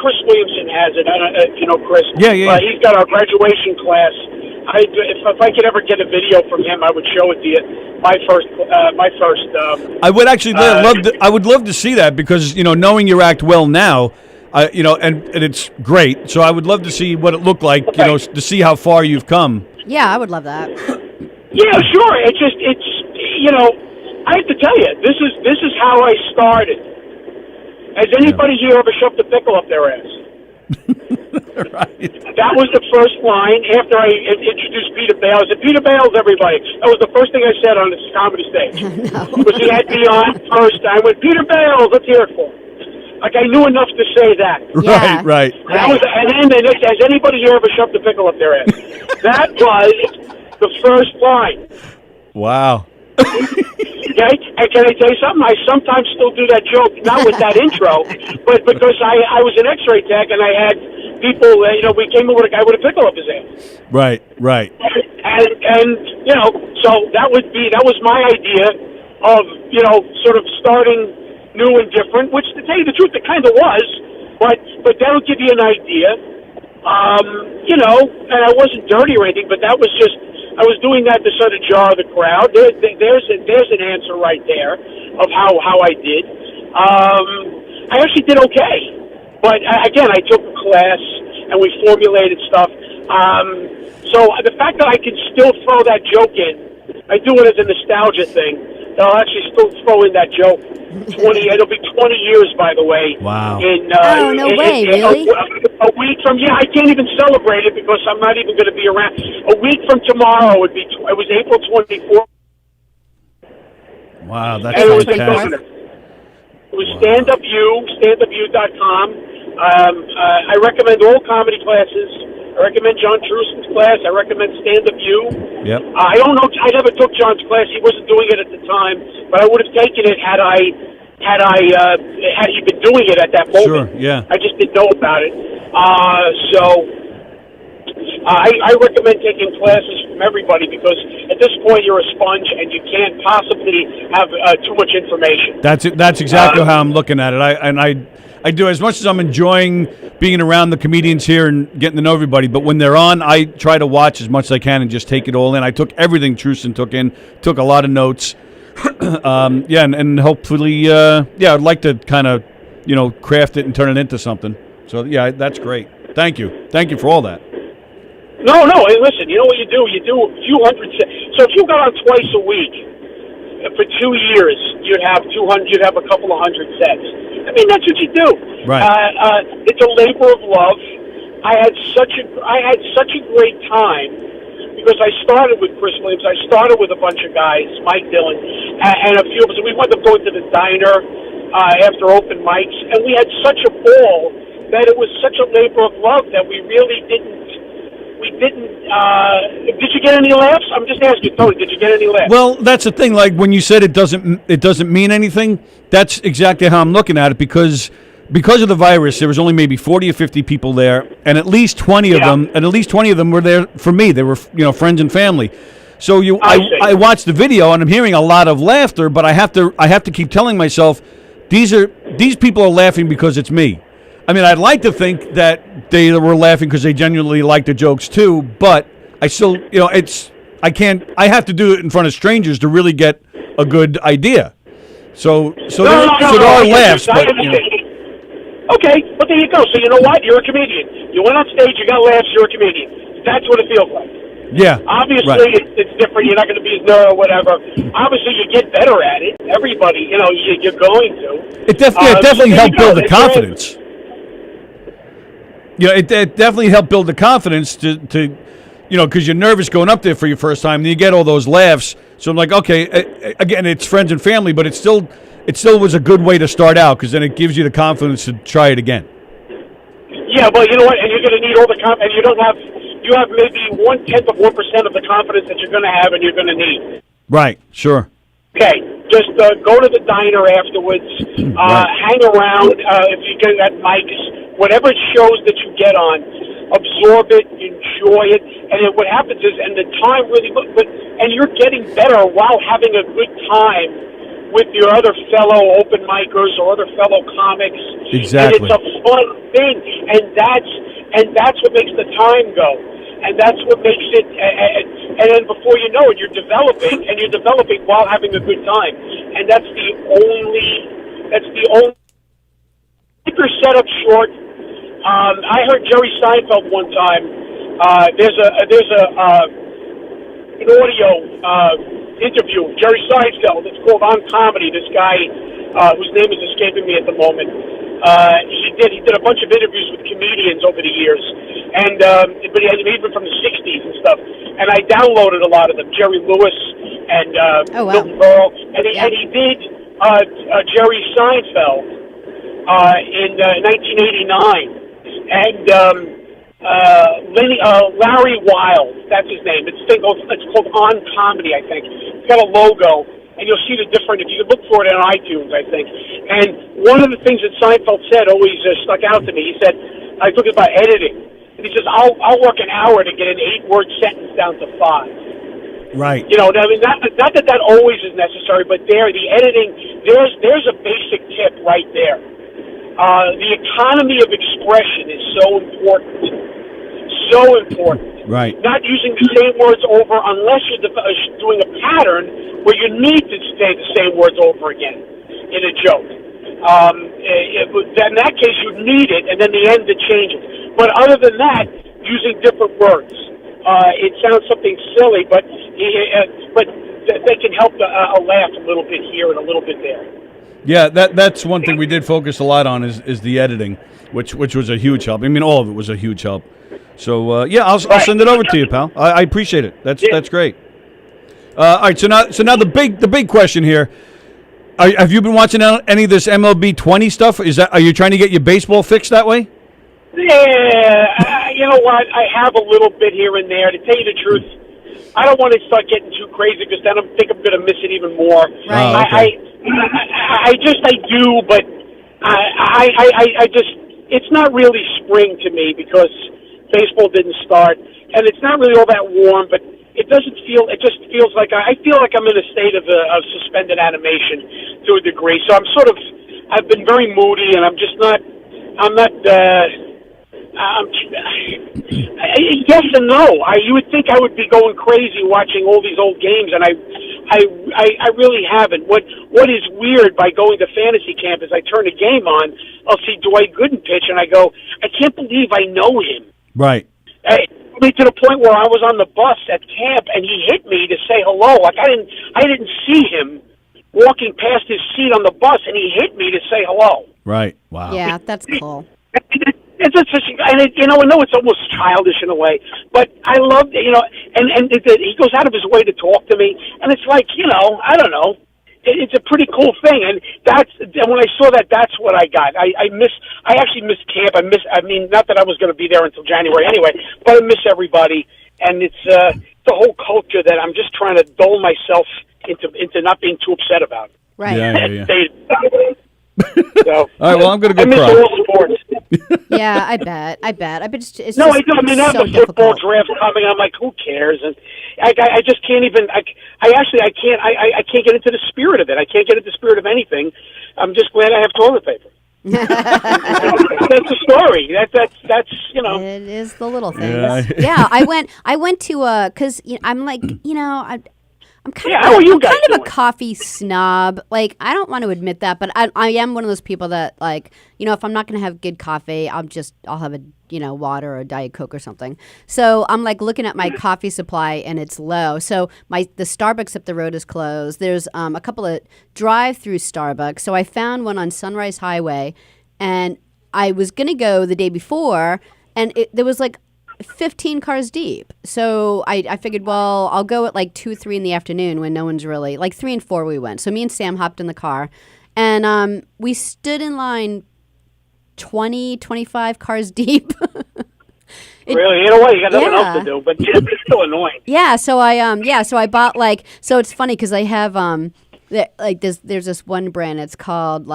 Chris Williamson has it. I don't know if you know Chris. Yeah. He's got our graduation class. If I could ever get a video from him, I would show it to you. My first. I would actually I would love to see that because knowing your act well now, and it's great. So I would love to see what it looked like. Okay. To see how far you've come. Yeah, I would love that. Yeah, sure. I have to tell you, this is how I started. Has anybody here ever shoved a pickle up their ass? Right. That was the first line after I introduced Peter Bales. And Peter Bales, everybody. That was the first thing I said on this comedy stage. Because he had me on first. I went, Peter Bales, let's hear it for him. Like I knew enough to say that. Yeah. Right. And then has anybody here ever shoved a pickle up their ass? That was the first line. Wow. Okay, and can I tell you something? I sometimes still do that joke, not with that intro, but because I was an X-ray tech and I had people, we came in with a guy with a pickle up his ass. Right. And so that was my idea of, sort of starting new and different, which to tell you the truth, it kind of was, but that'll give you an idea. And I wasn't dirty or anything, but that was just, I was doing that to sort of jar the crowd. There's an answer right there of how I did. I actually did okay, but again, I took a class and we formulated stuff. So the fact that I can still throw that joke in, I do it as a nostalgia thing. I'll actually still throw in that joke. It'll be 20 years, by the way. Wow. Oh, no way, really? A week from, I can't even celebrate it because I'm not even going to be around. A week from tomorrow would be, it was April 24th. Wow, that's And it was fantastic. It was standupu.com. I recommend all comedy classes. I recommend John Truson's class. I recommend Stand Up You. Yep. I don't know. I never took John's class. He wasn't doing it at the time, but I would have taken it had he been doing it at that moment. Sure. Yeah. I just didn't know about it. I recommend taking classes from everybody because at this point you're a sponge and you can't possibly have too much information. That's it. That's exactly how I'm looking at it. I do, as much as I'm enjoying being around the comedians here and getting to know everybody, but when they're on, I try to watch as much as I can and just take it all in. I took everything Truson took a lot of notes. And hopefully, I'd like to kind of, craft it and turn it into something. So, yeah, that's great. Thank you. Thank you for all that. No, hey, listen, you know what you do? You do a few hundred So if you got on twice a week, for 2 years, you'd have a couple of hundred sets. I mean, that's what you do. Right. It's a labor of love. I had such a great time because I started with Chris Williams. I started with a bunch of guys, Mike Dillon, and a few of us. We wound up going to the diner after open mics, and we had such a ball that it was such a labor of love that we really didn't. Did you get any laughs? I'm just asking, Tony. Did you get any laughs? Well, that's the thing. Like when you said it doesn't mean anything. That's exactly how I'm looking at it because of the virus. There was only maybe 40 or 50 people there, and at least 20 of them were there for me. They were friends and family. So I watched the video and I'm hearing a lot of laughter, but I have to keep telling myself these people are laughing because it's me. I mean, I'd like to think that they were laughing because they genuinely like the jokes too, but I still, I have to do it in front of strangers to really get a good idea. So there are laughs, but Okay, but there you go. So you know what? You're a comedian. You went on stage, you got laughs, you're a comedian. That's what it feels like. Yeah. Obviously, right. it's different. You're not going to be as nervous or whatever. Obviously, you get better at it. Everybody, you're going to. It definitely helped build the confidence. It definitely helped build the confidence to because you're nervous going up there for your first time, and you get all those laughs. So I'm like, okay, again, it's friends and family, but it still was a good way to start out because then it gives you the confidence to try it again. Yeah, but you know what? And you're going to need all the confidence. And you have maybe 1/10 of 1% of the confidence that you're going to have and you're going to need. Right. Sure. Okay, just go to the diner afterwards. Right. Hang around if you get at Mike's. Whatever shows that you get on, absorb it, enjoy it, and then what happens is, and the time really, and you're getting better while having a good time with your other fellow open micers or other fellow comics. Exactly. And it's a fun thing, and that's what makes the time go, and that's what makes it. And then before you know it, you're developing while having a good time, and that's the only. Keep your setup short. I heard Jerry Seinfeld one time. There's an audio interview of Jerry Seinfeld. It's called On Comedy. This guy, whose name is escaping me at the moment, he did a bunch of interviews with comedians over the years, and but even from the '60s and stuff. And I downloaded a lot of them. Jerry Lewis and Milton Berle, and he did Jerry Seinfeld in 1989. And Larry Wild. That's his name. It's called On Comedy, I think. It's got a logo, and you'll see the different. If you can look for it on iTunes, I think. And one of the things that Seinfeld said always stuck out to me. He said, I was talking about editing, and he says, I'll work an hour to get an 8-word sentence down to 5. Right. You know, I mean, not that always is necessary, but the editing, there's a basic tip right there. The economy of expression is so important. So important. Right. Not using the same words over unless you're doing a pattern where you need to say the same words over again in a joke. In that case, you need it, and then the end to change it. But other than that, using different words. It sounds something silly, but they can help a laugh a little bit here and a little bit there. Yeah, that's one thing we did focus a lot on is the editing, which was a huge help. I mean, all of it was a huge help. So I'll send it over to you, pal. I appreciate it. That's great. All right, so now the big question here. Have you been watching any of this MLB 20 stuff? Are you trying to get your baseball fixed that way? Yeah, you know what? I have a little bit here and there. To tell you the truth, I don't want to start getting too crazy because then I think I'm going to miss it even more. Right. Oh, okay. I do, but I just, it's not really spring to me because baseball didn't start, and it's not really all that warm, but it just feels like I feel like I'm in a state of suspended animation to a degree. So I've been very moody, and yes and no. You would think I would be going crazy watching all these old games, and I really haven't. What is weird by going to fantasy camp is I turn a game on, I'll see Dwight Gooden pitch, and I go, I can't believe I know him. Right. To the point where I was on the bus at camp, and he hit me to say hello. Like I didn't see him walking past his seat on the bus, and he hit me to say hello. Right. Wow. Yeah, that's cool. It's such, and I know it's almost childish in a way, but I love, and he goes out of his way to talk to me, and it's like, I don't know, it's a pretty cool thing, and when I saw that, that's what I got. I actually missed camp. Not that I was going to be there until January anyway, but I miss everybody, and it's the whole culture that I'm just trying to dull myself into not being too upset about. Right. Yeah. So, all right. Well, I'm going to I go miss cry. all sports. Yeah, I bet. It's No, just, I do. I mean, I have so a football difficult. draft coming. I'm like, who cares? And I just can't even. I can't get into the spirit of it. I can't get into the spirit of anything. I'm just glad I have toilet paper. That's the story. That's It is the little things. Yeah. Yeah, I went to because I'm like I'm kind Yeah, of how are you I'm guys kind of a doing? coffee snob. Like I don't want to admit that, but I am one of those people that like if I'm not going to have good coffee, I'll have a water or a Diet Coke or something. So I'm like looking at my coffee supply and it's low. So the Starbucks up the road is closed. There's a couple of drive-through Starbucks. So I found one on Sunrise Highway, and I was going to go the day before, and there was like 15 cars deep. So I figured, well, I'll go at like 2, 3 in the afternoon when no one's really, like 3 and 4 we went. So me and Sam hopped in the car, and we stood in line 20, 25 cars deep. really, you know what? You got nothing Yeah. else to do, but it's still annoying. Yeah, so I bought so it's funny because I have there's this one brand, it's called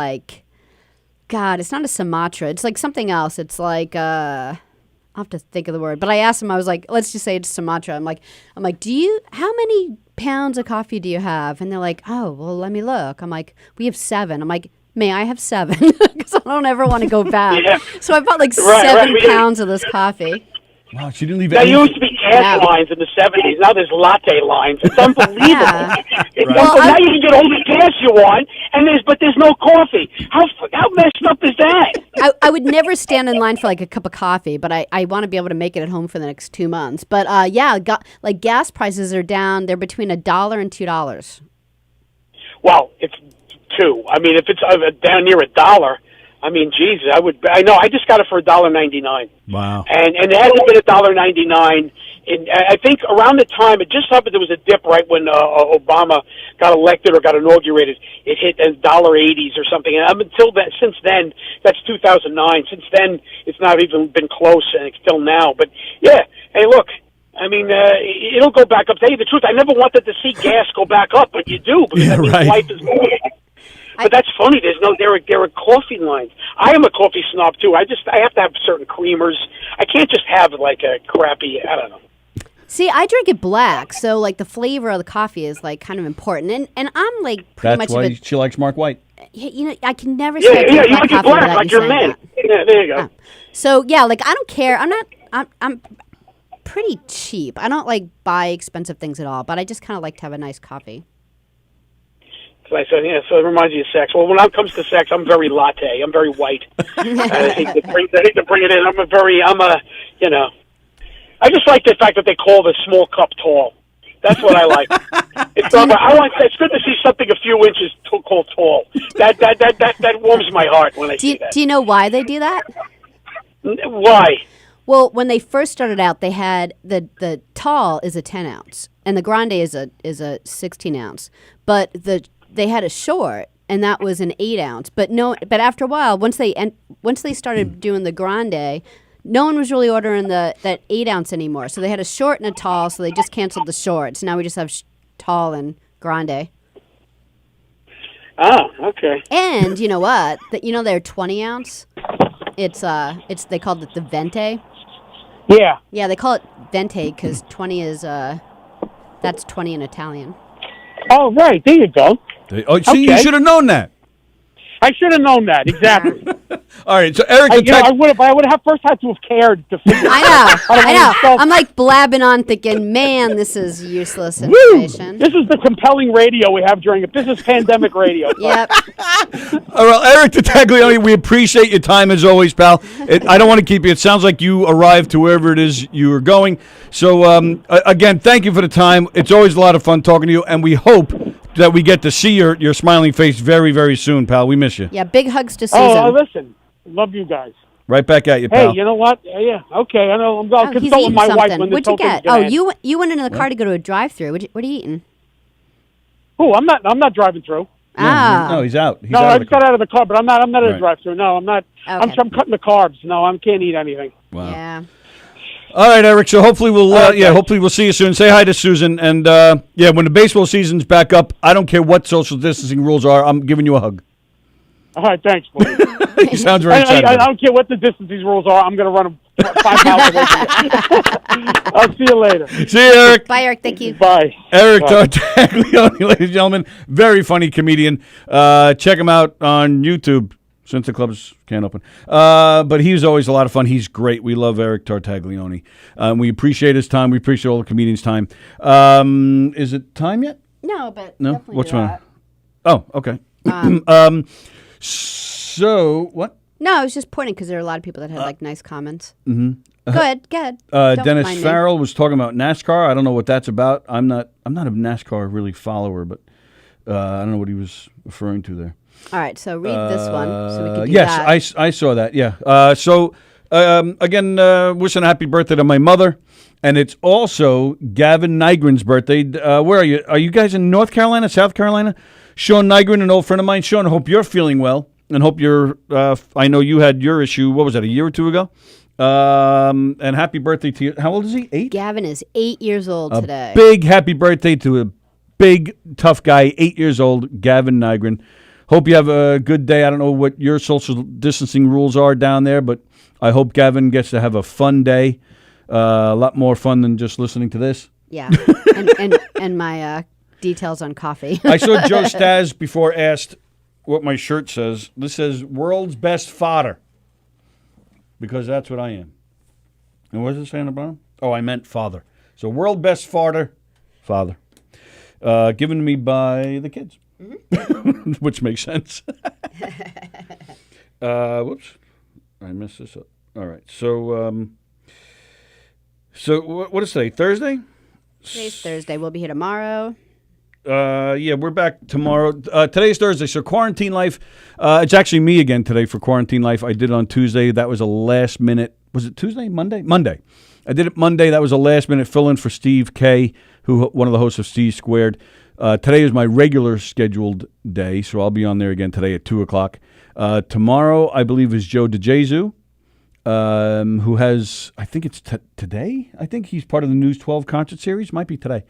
God, it's not a Sumatra. It's like something else. It's like I'll have to think of the word. But I asked him, I was like, let's just say it's Sumatra. I'm like, how many pounds of coffee do you have? And they're like, oh, well, let me look. I'm like, we have 7. I'm like, may I have 7? Because I don't ever want to go back. Yeah. So I bought like Right, 7 right. pounds of this coffee. Wow, she didn't leave There any. used to be cash No. lines in the 70s. Now there's latte lines. It's unbelievable. Yeah. Now you can get all the gas you want, but there's no coffee. How messed up is that? I would never stand in line for like a cup of coffee, but I want to be able to make it at home for the next 2 months. But gas prices are down. They're between $1 and $2. Well, it's 2. I mean, if it's down near $1, I mean, Jesus, I know. I just got it for $1.99. Wow. And it hasn't been $1.99 I think around the time, it just happened, there was a dip right when Obama got elected or got inaugurated. It hit $1.80s or something. And up until that, since then, that's 2009. Since then, it's not even been close, and it's still now. But yeah, hey, look. I mean, it'll go back up. Tell you the truth, I never wanted to see gas go back up, but you do because that means life is moving. But that's funny. There are coffee lines. I am a coffee snob too. I have to have certain creamers. I can't just have like a crappy. I don't know. See, I drink it black, so like the flavor of the coffee is like kind of important, and I'm like pretty That's much. why she likes Mark White. You know, I can never say Yeah, you black like it coffee black, without like you your saying man. that. Yeah, there you go. So yeah, like I don't care. I'm pretty cheap. I don't like buy expensive things at all, but I just kind of like to have a nice coffee. So I said, yeah. So it reminds you of sex. Well, when it comes to sex, I'm very latte. I'm very white. I hate to bring it in. I just like the fact that they call the small cup tall. That's what I like. It's good to see something a few inches called tall. That warms my heart when I see that. Do you know why they do that? Why? Well, when they first started out, they had the tall is a 10 ounce and the grande is a 16 ounce, but they had a short and that was an 8 ounce. But after a while, once they started doing the grande, no one was really ordering that 8 ounce anymore. So they had a short and a tall, so they just canceled the shorts. Now we just have tall and grande. Oh, okay. And you know what? They're 20 ounce. It's they called it the venti. Yeah. Yeah, they call it venti because 20 is that's 20 in Italian. Oh, right. There you go. See, you should have known that. I should have known that, exactly. All right, so Eric, I would have first had to have cared to figure I know. I'm like blabbing on thinking, man, this is useless information. This is the compelling radio we have during it. This is pandemic radio. Yep. All right, Eric Taglioni, we appreciate your time as always, pal. I don't want to keep you. It sounds like you arrived to wherever it is you were going. So, again, thank you for the time. It's always a lot of fun talking to you, and we hope that we get to see your smiling face very, very soon, pal. We miss you. Yeah, big hugs to Susan. Oh, listen. Love you guys. Right back at you, pal. Hey, you know what? Yeah, okay. I know. I'm he's consulting eating my wife something. when What'd this you get? whole Oh, thing's you went into the car to go to a drive-through. What are you eating? Who? I'm not driving through. No, he's out. He's No, out I of the just got car. out of the car, but I'm not at Right. a drive-through. No, I'm not. Okay. I'm cutting the carbs. No, I can't eat anything. Wow. Yeah. All right, Eric. So hopefully we'll Okay. hopefully we'll see you soon. Say hi to Susan, and when the baseball season's back up, I don't care what social distancing rules are. I'm giving you a hug. All right, thanks, buddy. He sounds very excited. I don't care what the distancing rules are. I'm going to run them 5 miles away from you. I'll see you later. See you, Eric. Bye, Eric. Thank you. Bye. Eric Taglioni, ladies and gentlemen, very funny comedian. Check him out on YouTube since the clubs can't open. But he's always a lot of fun. He's great. We love Eric Tartaglione. We appreciate his time. We appreciate all the comedians' time. Is it time yet? No, but No? definitely What's do my? that. Oh, okay. So what? No, I was just pointing because there are a lot of people that had like nice comments. Mm-hmm. Go ahead. Don't Dennis mind me. Farrell was talking about NASCAR. I don't know what that's about. I'm not a NASCAR really follower, but I don't know what he was referring to there. All right, so read this one so we can do yes, that. I saw that. Yeah. Again, wishing a happy birthday to my mother, and it's also Gavin Nygren's birthday. Where are you? Are you guys in North Carolina, South Carolina? Sean Nygren, an old friend of mine. Sean, I hope you're feeling well, and hope you're. I know you had your issue. What was that? A year or two ago. And happy birthday to you. How old is he? 8. Gavin is 8 years old today. Big happy birthday to a big tough guy, 8 years old, Gavin Nygren. Hope you have a good day. I don't know what your social distancing rules are down there, but I hope Gavin gets to have a fun day. A lot more fun than just listening to this. Yeah, and my details on coffee. I saw Joe Staz before asked what my shirt says. This says world's best fodder, because that's what I am. And what does it say on the bottom? Oh, I meant father. So world best father. Given to me by the kids. Mm-hmm. Which makes sense. Whoops. I messed this up. All right. So what is today? Thursday? Today's Thursday. We'll be here tomorrow. Yeah, we're back tomorrow. Today's Thursday, so Quarantine Life. It's actually me again today for Quarantine Life. I did it on Tuesday. That was a last-minute Was it Tuesday? Monday? Monday. I did it Monday. That was a last-minute fill-in for Steve K., one of the hosts of Steve Squared. Today is my regular scheduled day, so I'll be on there again today at 2 o'clock. Tomorrow, I believe, is Joe DeJesu, who has, I think it's today? I think he's part of the News 12 concert series. Might be today.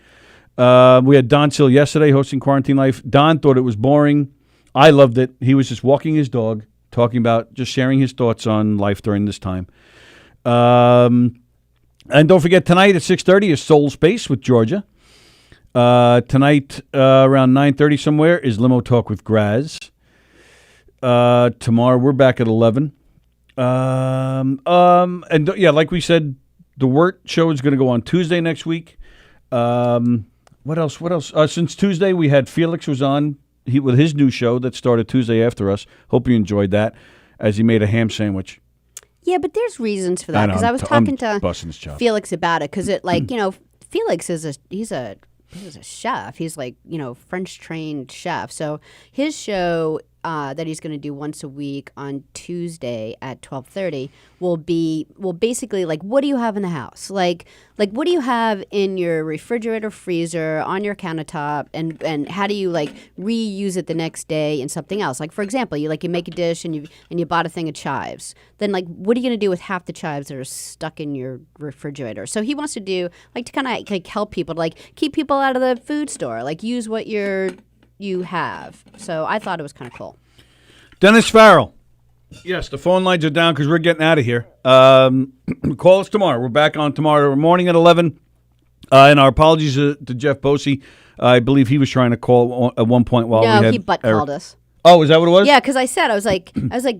We had Don Sill yesterday hosting Quarantine Life. Don thought it was boring. I loved it. He was just walking his dog, talking about just sharing his thoughts on life during this time. And don't forget, tonight at 6:30 is Soul Space with Georgia. Tonight, around 9:30 somewhere, is Limo Talk with Graz. Tomorrow, we're back at 11. Like we said, the Wirt show is going to go on Tuesday next week. What else? Since Tuesday, we had Felix was on with his new show that started Tuesday after us. Hope you enjoyed that, as he made a ham sandwich. Yeah, but there's reasons for that, because I was talking to Felix about it, because it, Felix is he's a chef. He's French trained chef. So his show that he's going to do once a week on Tuesday at 12:30 will basically what do you have in the house? Like what do you have in your refrigerator, freezer, on your countertop, and how do you reuse it the next day in something else? Like, for example, you make a dish and you bought a thing of chives. Then what are you going to do with half the chives that are stuck in your refrigerator? So he wants to do to kind of help people to keep people out of the food store, use what you have. So I thought it was kind of cool. Dennis Farrell. Yes, the phone lines are down because we're getting out of here. Call us tomorrow. We're back on tomorrow morning at 11. And our apologies to Jeff Bosey. I believe he was trying to call at one point while we had he called us. Oh, is that what it was? Yeah, because I was like,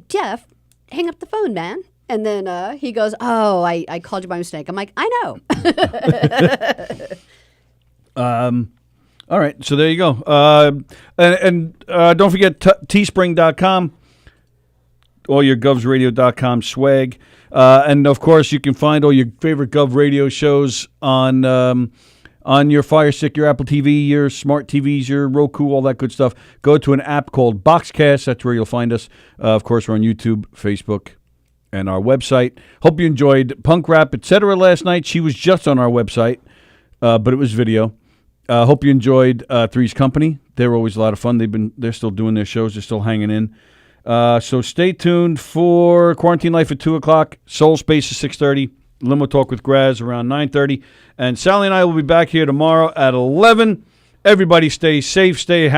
Jeff, hang up the phone, man. And then he goes, oh, I called you by mistake. I'm like, I know. All right, so there you go. And don't forget teespring.com, all your govsradio.com swag. And, of course, you can find all your favorite Gov Radio shows on your Fire Stick, your Apple TV, your smart TVs, your Roku, all that good stuff. Go to an app called Boxcast. That's where you'll find us. Of course, we're on YouTube, Facebook, and our website. Hope you enjoyed Punk Rap, etc. last night. She was just on our website, but it was video. Hope you enjoyed Three's Company. They were always a lot of fun. They're still doing their shows. They're still hanging in. So stay tuned for Quarantine Life at 2 o'clock. Soul Space at 6:30. Limo Talk with Graz around 9:30. And Sallie and I will be back here tomorrow at 11. Everybody stay safe, stay happy.